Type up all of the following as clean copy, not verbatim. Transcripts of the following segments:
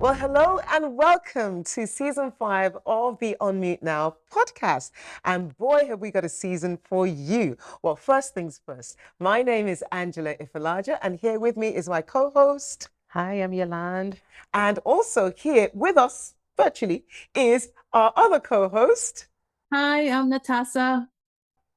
Well, hello and welcome to season 5 of the On Mute Now podcast. And boy, have we got a season for you. Well, first things first, my name is Angela Ifalaja, and here with me is my co host. Hi, I'm Yolande. And also here with us virtually is our other co host. Hi, I'm Natasha.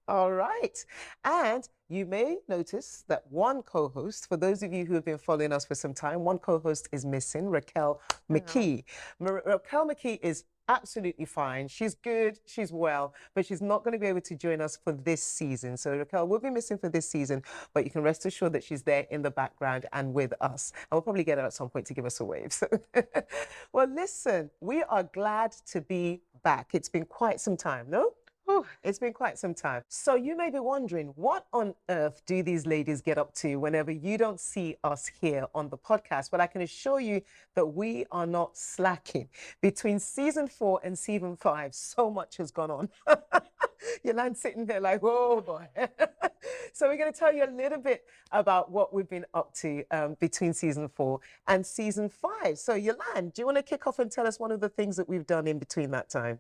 All right. And you may notice that one co host, for those of you who have been following us for some time, one co host is missing, Raquel McKee. Raquel McKee is absolutely fine. She's good, she's well, but she's not going to be able to join us for this season. So Raquel will be missing for this season, but you can rest assured that she's there in the background and with us. And we'll probably get her at some point to give us a wave. So well, listen, we are glad to be back. It's been quite some time, no? Oh, it's been quite some time. So you may be wondering, what on earth do these ladies get up to whenever you don't see us here on the podcast? But I can assure you that we are not slacking. Between season 4 and season 5, so much has gone on. Yolande's sitting there like, oh boy. So we're going to tell you a little bit about what we've been up to between season 4 and season 5. So Yolande, do you want to kick off and tell us one of the things that we've done in between that time?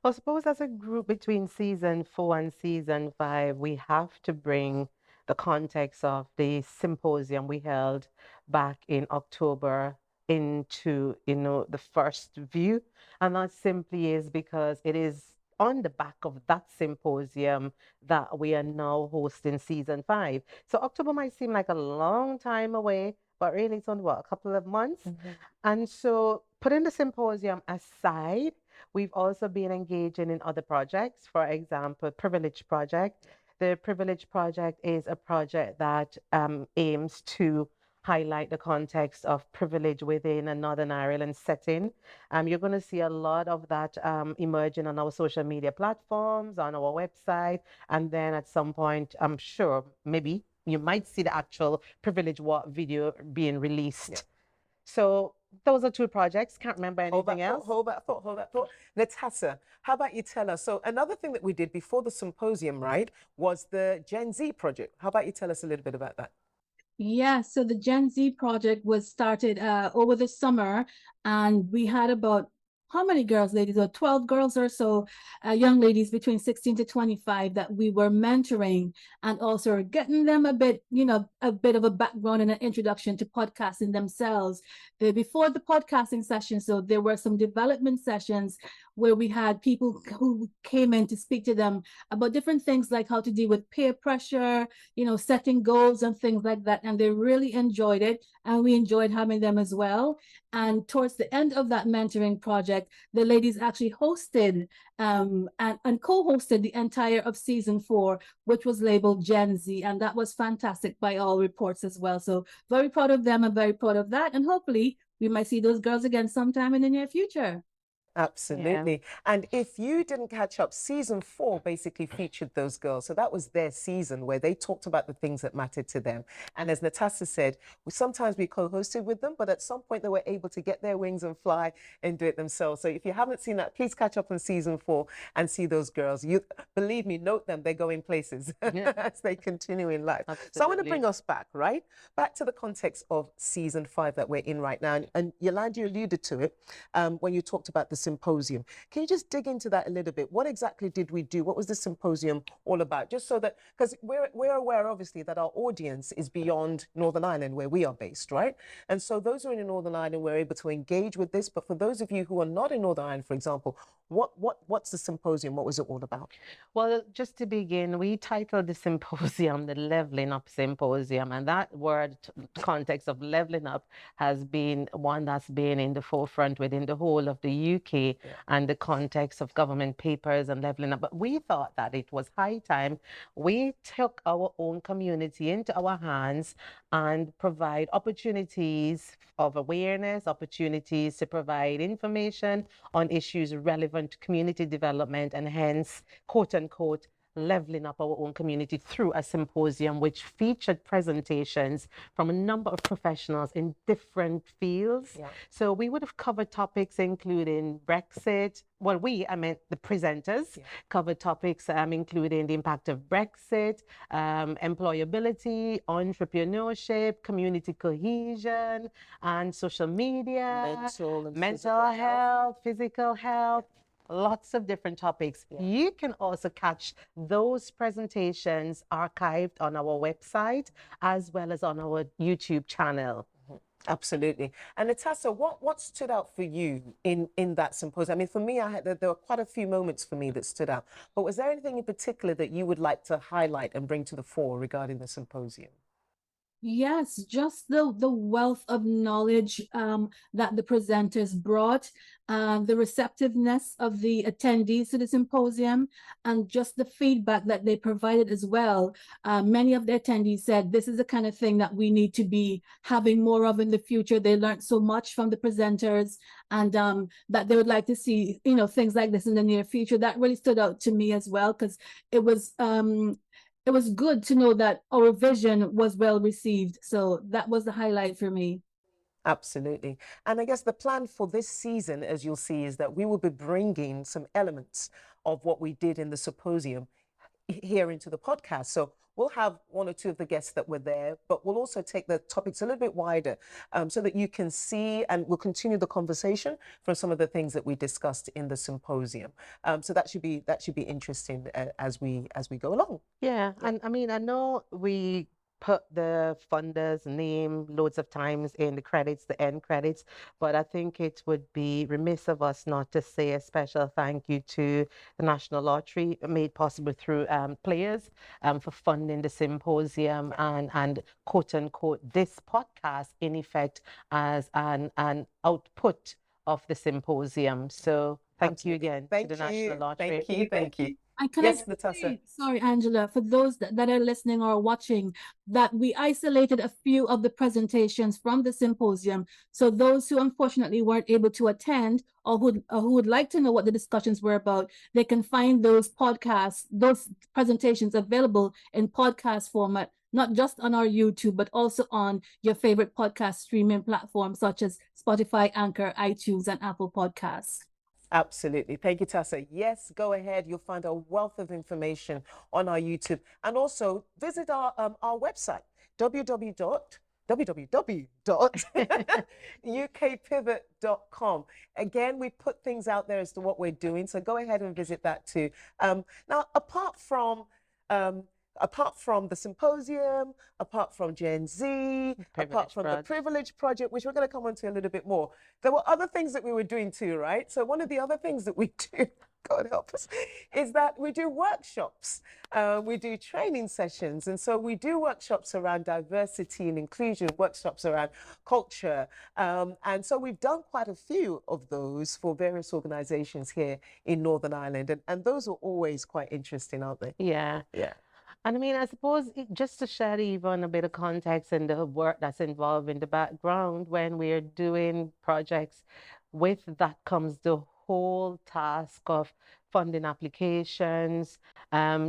Well, suppose as a group between season 4 and season 5, we have to bring the context of the symposium we held back in October into, the first view. And that simply is because it is on the back of that symposium that we are now hosting season 5. So October might seem like a long time away, but really it's only what, a couple of months. And so putting the symposium aside, we've also been engaging in other projects. For example, Privilege Project. The Privilege Project is a project that aims to highlight the context of privilege within a Northern Ireland setting. You're going to see a lot of that emerging on our social media platforms, on our website, and then at some point, I'm sure, maybe you might see the actual Privilege Walk video being released. Yeah. So those are two projects. Can't remember anything else. Hold that thought. Natasha, how about you tell us? So another thing that we did before the symposium, right, was the Gen Z project. How about you tell us a little bit about that? Yeah, so the Gen Z project was started over the summer, and we had about how many girls, ladies? 12 girls or so, young ladies between 16 to 25 that we were mentoring and also getting them a bit of a background and an introduction to podcasting themselves. Before the podcasting session, so there were some development sessions where we had people who came in to speak to them about different things like how to deal with peer pressure, setting goals and things like that. And they really enjoyed it. And we enjoyed having them as well. And towards the end of that mentoring project, the ladies actually hosted and co-hosted the entire of season 4, which was labeled Gen Z. And that was fantastic by all reports as well. So very proud of them and very proud of that. And hopefully we might see those girls again sometime in the near future. Absolutely. And if you didn't catch up, season 4 basically featured those girls. So that was their season where they talked about the things that mattered to them. And as Natasha said, sometimes we co-hosted with them, but at some point they were able to get their wings and fly and do it themselves. So if you haven't seen that, please catch up on season 4 and see those girls. You believe me, note them, they're going places as they continue in life. Absolutely. So I want to bring us back, right? Back to the context of season 5 that we're in right now. And Yolande, you alluded to it when you talked about the symposium. Can you just dig into that a little bit? What exactly did we do? What was the symposium all about? Just so that, because we're aware, obviously, that our audience is beyond Northern Ireland, where we are based, right? And so those who are in Northern Ireland were able to engage with this. But for those of you who are not in Northern Ireland, for example, what's the symposium? What was it all about? Well, just to begin, we titled the symposium the Leveling Up Symposium. And that word, context of leveling up, has been one that's been in the forefront within the whole of the UK and the context of government papers and leveling up. But we thought that it was high time we took our own community into our hands and provide opportunities of awareness, opportunities to provide information on issues relevant to community development and hence, quote unquote, leveling up our own community through a symposium which featured presentations from a number of professionals in different fields. Yeah. So we would have covered topics including Brexit. Well, I meant the presenters, covered topics including the impact of Brexit, employability, entrepreneurship, community cohesion, and social media, Mental and mental physical health, physical health. Lots of different topics. You can also catch those presentations archived on our website as well as on our YouTube channel. Absolutely. And Natasha, what stood out for you in that symposium? I mean, for me, there were quite a few moments for me that stood out. But was there anything in particular that you would like to highlight and bring to the fore regarding the symposium? Yes, just the wealth of knowledge that the presenters brought, the receptiveness of the attendees to the symposium, and just the feedback that they provided as well. Many of the attendees said this is the kind of thing that we need to be having more of in the future. They learned so much from the presenters, and that they would like to see, you know, things like this in the near future. That really stood out to me as well, because it was good to know that our vision was well received. So that was the highlight for me. Absolutely. And I guess the plan for this season, as you'll see, is that we will be bringing some elements of what we did in the symposium here into the podcast. So we'll have one or two of the guests that were there, but we'll also take the topics a little bit wider so that you can see, and we'll continue the conversation from some of the things that we discussed in the symposium. So that should be interesting as we go along. Yeah, and I mean, I know we put the funder's name loads of times in the credits, the end credits, but I think it would be remiss of us not to say a special thank you to the National Lottery, made possible through players, for funding the symposium and quote unquote this podcast in effect as an output of the symposium. So thank you again to the National Lottery. Thank you. And can Yes, I Natasha. say, sorry, Angela, for those that are listening or watching, that we isolated a few of the presentations from the symposium. So those who unfortunately weren't able to attend or who would like to know what the discussions were about, they can find those podcasts, those presentations available in podcast format, not just on our YouTube, but also on your favorite podcast streaming platforms such as Spotify, Anchor, iTunes, and Apple Podcasts. Absolutely. Thank you, Tassa. Yes, go ahead. You'll find a wealth of information on our YouTube. And also visit our website, www.ukpivot.com. Again, we put things out there as to what we're doing, so go ahead and visit that too. Now, apart from the symposium, apart from Gen Z, apart from the Privilege Project, which we're going to come on to a little bit more, there were other things that we were doing too, right? So one of the other things that we do, God help us, is that we do workshops. We do training sessions. And so we do workshops around diversity and inclusion, workshops around culture. And so we've done quite a few of those for various organizations here in Northern Ireland. And those are always quite interesting, aren't they? Yeah. Yeah. And I mean, I suppose just to share even a bit of context and the work that's involved in the background, when we're doing projects, with that comes the whole task of funding applications,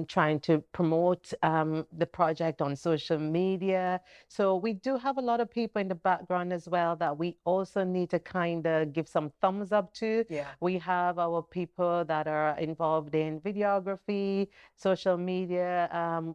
trying to promote the project on social media. So we do have a lot of people in the background as well that we also need to kind of give some thumbs up to. Yeah. We have our people that are involved in videography, social media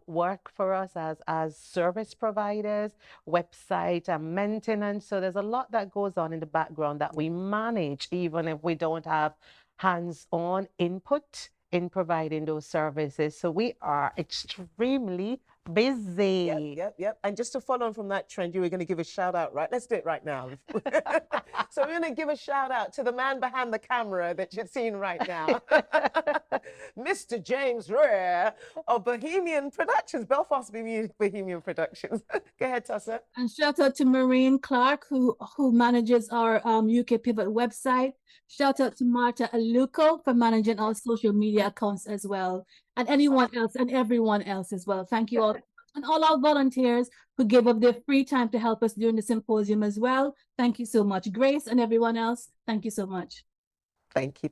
work for us as service providers, website and maintenance. So there's a lot that goes on in the background that we manage, even if we don't have hands-on input in providing those services. So we are extremely busy. Yep. And just to follow on from that trend, you were going to give a shout out, right? Let's do it right now. So we're going to give a shout out to the man behind the camera that you're seeing right now, Mr. James Rare of Bohemian Productions, Belfast Bohemian Productions. Go ahead, Tassa. And shout out to Maureen Clark, who manages our UKPivot website. Shout out to Marta Aluko for managing our social media accounts as well. And anyone else and everyone else as well. Thank you all. And all our volunteers who gave up their free time to help us during the symposium as well. Thank you so much. Grace and everyone else, thank you so much. Thank you.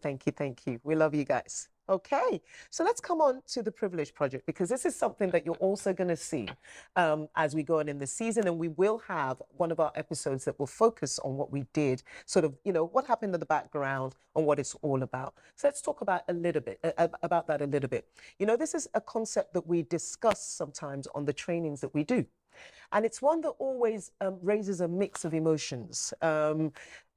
We love you guys. Okay, so let's come on to the Privilege Project, because this is something that you're also going to see as we go on in the season. And we will have one of our episodes that will focus on what we did, sort of, what happened in the background and what it's all about. So let's talk about about that a little bit. This is a concept that we discuss sometimes on the trainings that we do. And it's one that always raises a mix of emotions,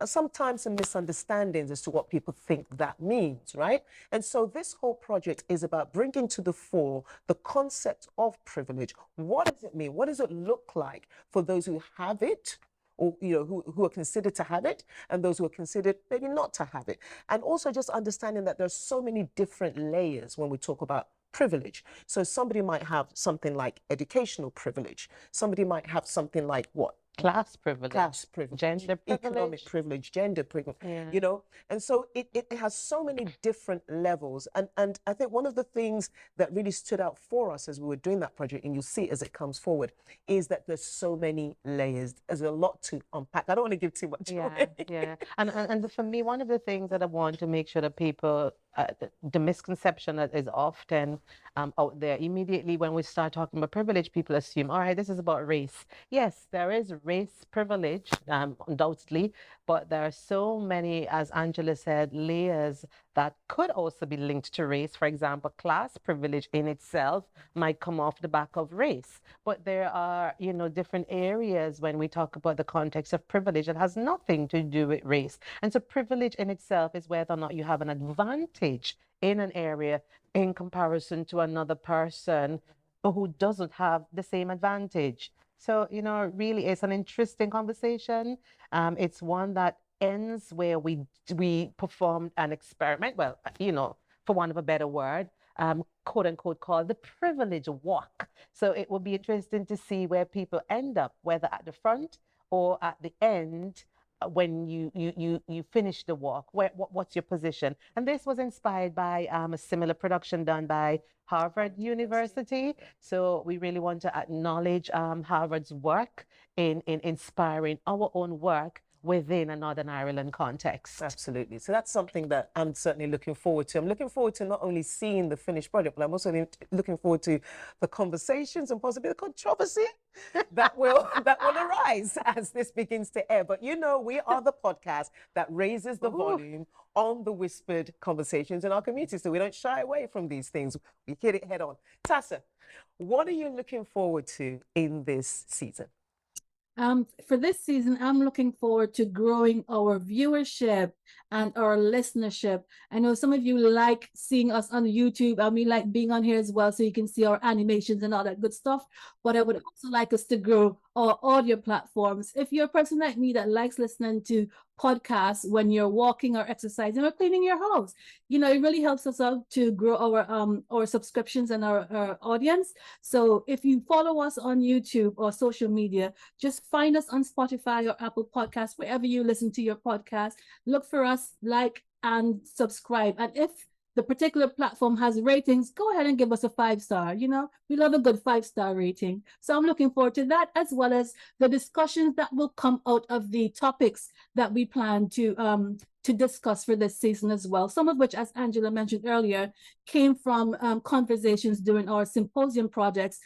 sometimes some misunderstandings as to what people think that means, right? And so this whole project is about bringing to the fore the concept of privilege. What does it mean? What does it look like for those who have it? Or who are considered to have it, and those who are considered maybe not to have it. And also just understanding that there's so many different layers when we talk about privilege. So somebody might have something like educational privilege. Somebody might have something like what? Class privilege, economic gender privilege, gender privilege, yeah. And so it has so many different levels. And I think one of the things that really stood out for us as we were doing that project, and you'll see as it comes forward, is that there's so many layers. There's a lot to unpack. I don't want to give too much away. Yeah. And for me, one of the things that I want to make sure that people, the misconception that is often out there, immediately when we start talking about privilege, people assume, all right, this is about race. Yes, there is race privilege, undoubtedly, but there are so many, as Angela said, layers that could also be linked to race. For example, class privilege in itself might come off the back of race, but there are, different areas when we talk about the context of privilege that has nothing to do with race. And so privilege in itself is whether or not you have an advantage in an area in comparison to another person who doesn't have the same advantage. So, really, it's an interesting conversation. It's one that ends where we performed an experiment. Well, for want of a better word, quote unquote, called the privilege walk. So it will be interesting to see where people end up, whether at the front or at the end. When you finish the walk, what's your position? And this was inspired by a similar production done by Harvard University. So we really want to acknowledge Harvard's work in inspiring our own work within a Northern Ireland context. Absolutely. So that's something that I'm certainly looking forward to. I'm looking forward to not only seeing the finished project, but I'm also looking forward to the conversations and possibly the controversy that will arise as this begins to air. But we are the podcast that raises the volume on the whispered conversations in our community. So we don't shy away from these things. We hit it head on. Tassa, what are you looking forward to in this season? For this season, I'm looking forward to growing our viewership and our listenership. I know some of you like seeing us on YouTube, and we like being on here as well, so you can see our animations and all that good stuff. But I would also like us to grow our audio platforms. If you're a person like me that likes listening to podcasts when you're walking or exercising or cleaning your house, it really helps us out to grow our subscriptions and our audience. So if you follow us on YouTube or social media, just find us on Spotify or Apple Podcasts, wherever you listen to your podcast. Look for us, like and subscribe. And if the particular platform has ratings, go ahead and give us a 5-star. We love a good 5-star rating. So I'm looking forward to that, as well as the discussions that will come out of the topics that we plan to discuss for this season as well. Some of which, as Angela mentioned earlier, came from conversations during our symposium projects.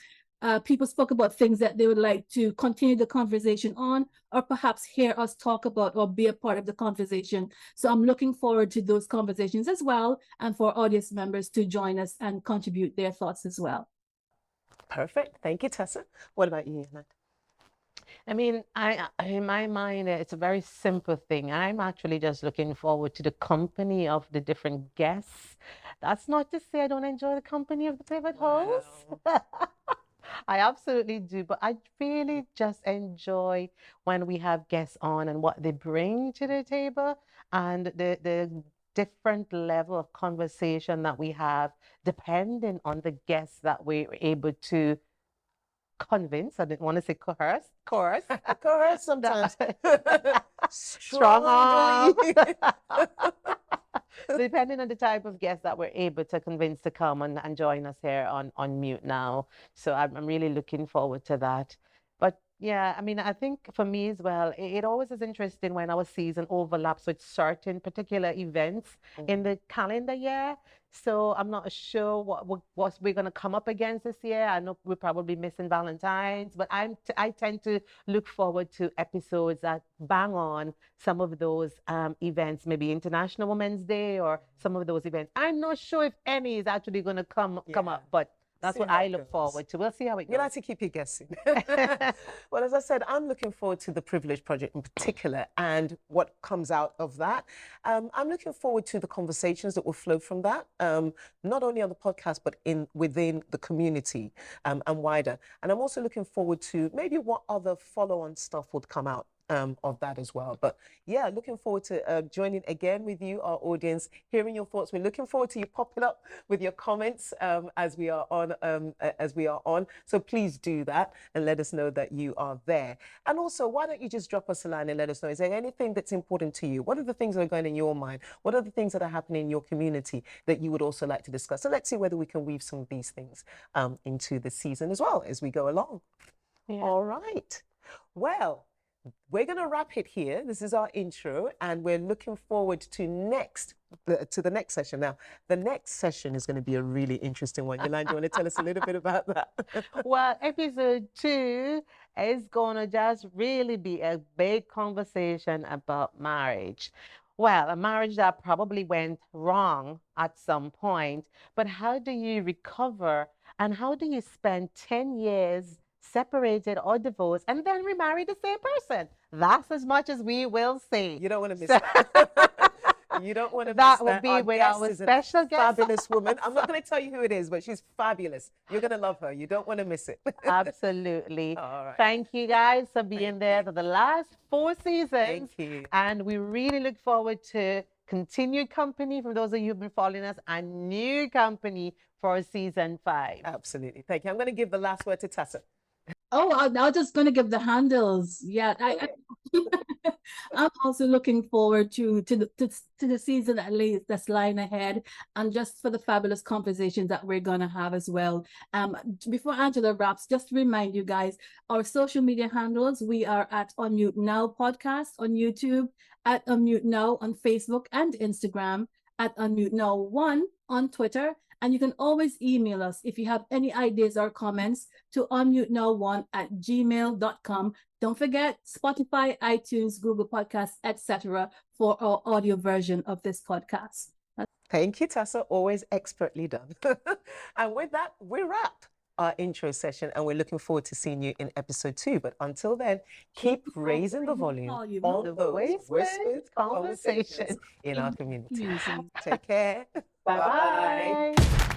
People spoke about things that they would like to continue the conversation on, or perhaps hear us talk about or be a part of the conversation. So I'm looking forward to those conversations as well, and for audience members to join us and contribute their thoughts as well. Perfect. Thank you, Tessa. What about you, Yolanda? I mean, in my mind, it's a very simple thing. I'm actually just looking forward to the company of the different guests. That's not to say I don't enjoy the company of the pivot hosts. I absolutely do, but I really just enjoy when we have guests on and what they bring to the table, and the different level of conversation that we have depending on the guests that we're able to convince. I didn't want to say coerce. Coerce sometimes. Strong arm. Depending on the type of guest that we're able to convince to come and join us here on Mute Now. So I'm really looking forward to that. But Yeah, I mean, I think for me as well, it always is interesting when our season overlaps with certain particular events in the calendar year. So I'm not sure what we're going to come up against this year. I know we're probably missing Valentine's, but I tend to look forward to episodes that bang on some of those events, maybe International Women's Day or some of those events. I'm not sure if any is actually going to come Yeah. up, but that's See what how I it look goes. forward to. We'll see how it You goes. like to keep you guessing. Well, as I said, I'm looking forward to the Privilege Project in particular and what comes out of that. I'm looking forward to the conversations that will flow from that, not only on the podcast, but within the community and wider. And I'm also looking forward to maybe what other follow-on stuff would come out of that as well. But yeah, looking forward to joining again with you, our audience, hearing your thoughts. We're looking forward to you popping up with your comments as we are on. So please do that and let us know that you are there. And also, why don't you just drop us a line and let us know, is there anything that's important to you? What are the things that are going in your mind? What are the things that are happening in your community that you would also like to discuss? So let's see whether we can weave some of these things into the season as well as we go along. Yeah. All right. Well, we're going to wrap it here. This is our intro, and we're looking forward to the next session. Now, the next session is going to be a really interesting one. Yolanda, do you want to tell us a little bit about that? Well, episode 2 is going to just really be a big conversation about marriage. Well, a marriage that probably went wrong at some point, but how do you recover and how do you spend 10 years separated or divorced and then remarry the same person? That's as much as we will see. You don't want to miss So- that. You don't want to miss That will that. be Our with guest our is a special guest. fabulous woman. I'm not going to tell you who it is, but she's fabulous. You're going to love her. You don't want to miss it. Absolutely. All right. Thank you guys for being there for the last 4 seasons. Thank you. And we really look forward to continued company from those of you who've been following us and new company for season 5. Absolutely. Thank you. I'm going to give the last word to Tessa. Oh, I'm just going to give the handles. Yeah, I'm also looking forward to the season at least that's lying ahead, and just for the fabulous conversations that we're going to have as well. Before Angela wraps, just to remind you guys, our social media handles: we are at Unmute Now Podcast on YouTube, at Unmute Now on Facebook and Instagram, at Unmute Now 1 on Twitter. And you can always email us if you have any ideas or comments to unmutenow1@gmail.com. Don't forget Spotify, iTunes, Google Podcasts, etc. for our audio version of this podcast. Thank you, Tessa. Always expertly done. And with that, we wrap our intro session, and we're looking forward to seeing you in episode 2. But until then, keep raising the volume on The those whispered conversations conversations in our community. Community. Take care. Bye-bye. Bye.